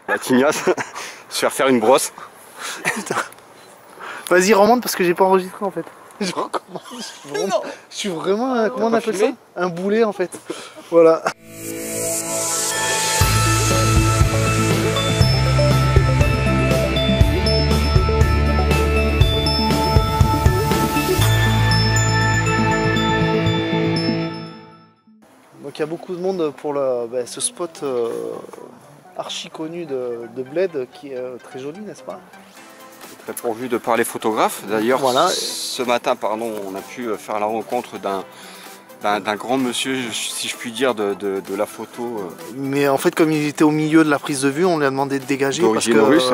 la tignasse, se faire une brosse. Putain. Vas-y, remonte parce que j'ai pas enregistré en fait. Je recommence. Je suis vraiment un, comment on appelle ça? Un boulet en fait. Voilà. Donc il y a beaucoup de monde pour ce spot archi connu de Bled qui est très joli, n'est-ce pas? Très pourvu de par les photographes. D'ailleurs, voilà. Ce matin, pardon, on a pu faire la rencontre d'un grand monsieur, si je puis dire, de la photo. Mais en fait, comme il était au milieu de la prise de vue, on lui a demandé de dégager. D'origine russe.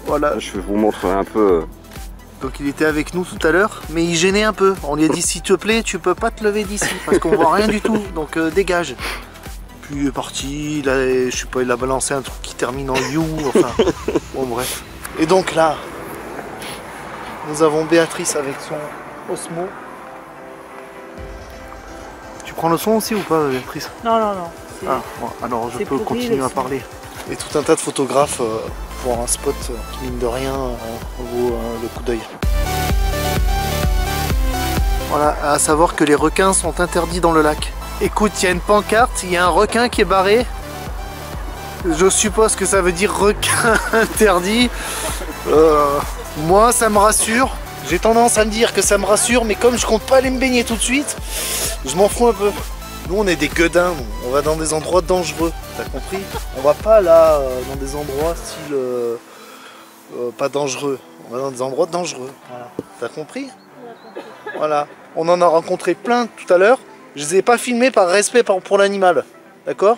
Voilà. Je vais vous montrer un peu. Donc il était avec nous tout à l'heure, mais il gênait un peu. On lui a dit s'il te plaît, tu peux pas te lever d'ici parce qu'on voit rien du tout. Donc dégage. Puis il est parti, je sais pas, il a balancé un truc qui termine en you, enfin, bon bref. Et donc là, nous avons Béatrice avec son Osmo. Tu prends le son aussi ou pas, Béatrice? Non, non, non. Ah, bon, alors je peux continuer à parler. Et tout un tas de photographes pour un spot qui, mine de rien, vaut le coup d'œil. Voilà, à savoir que les requins sont interdits dans le lac. Écoute, il y a une pancarte, il y a un requin qui est barré. Je suppose que ça veut dire requin interdit. Moi, ça me rassure. J'ai tendance à me dire que ça me rassure, mais comme je compte pas aller me baigner tout de suite, je m'en fous un peu. Nous, on est des gueudins, on va dans des endroits dangereux, t'as compris? On va pas là, dans des endroits style pas dangereux. On va dans des endroits dangereux, voilà. T'as compris? Voilà. On en a rencontré plein tout à l'heure. Je les ai pas filmés par respect pour l'animal, d'accord?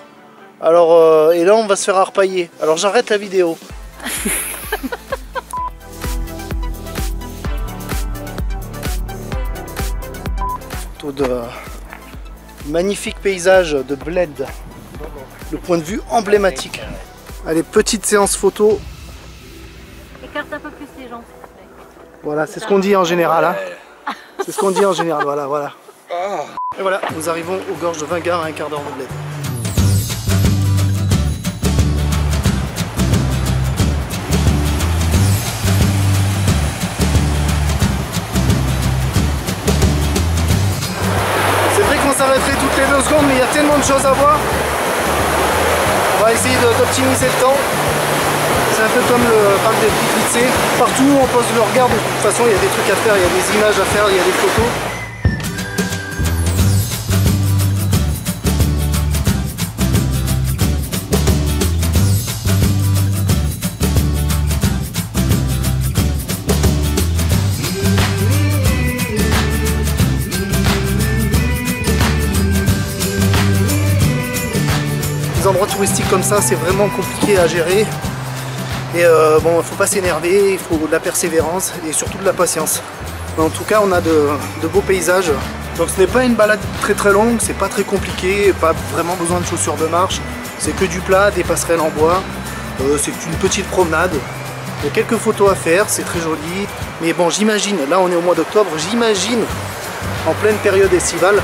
Alors, et là on va se faire harpailler. Alors j'arrête la vidéo. Photo de magnifique paysage de Bled. Le point de vue emblématique. Allez, petite séance photo. Écarte un peu plus les gens. Voilà, c'est ce qu'on dit en général. Hein. C'est ce qu'on dit en général, voilà, voilà. Et voilà, nous arrivons aux gorges de Vingard à un quart d'heure de Bled. C'est vrai qu'on s'arrêterait toutes les 2 secondes, mais il y a tellement de choses à voir. On va essayer d'optimiser le temps. C'est un peu comme le parc des Plitvice. Partout où on pose le regard, de toute façon, il y a des trucs à faire, il y a des images à faire, il y a des photos. Les endroits touristiques comme ça, c'est vraiment compliqué à gérer. Et bon, il ne faut pas s'énerver, il faut de la persévérance et surtout de la patience. Mais en tout cas, on a de beaux paysages. Donc ce n'est pas une balade très longue, c'est pas très compliqué, pas vraiment besoin de chaussures de marche. C'est que du plat, des passerelles en bois. C'est une petite promenade. Il y a quelques photos à faire, c'est très joli. Mais bon, j'imagine, là on est au mois d'octobre, j'imagine en pleine période estivale,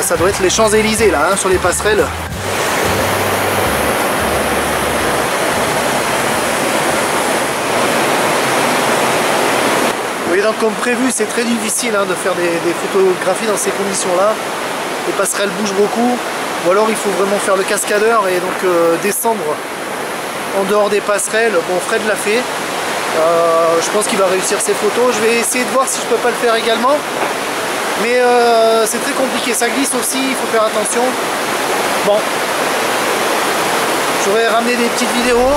ça doit être les Champs-Élysées là, hein, sur les passerelles. Et donc comme prévu, c'est très difficile hein, de faire des photographies dans ces conditions-là. Les passerelles bougent beaucoup, ou alors il faut vraiment faire le cascadeur et donc descendre en dehors des passerelles. Bon, Fred l'a fait. Je pense qu'il va réussir ses photos. Je vais essayer de voir si je peux pas le faire également. Mais c'est très compliqué, ça glisse aussi, il faut faire attention. Bon, j'aurais ramené des petites vidéos.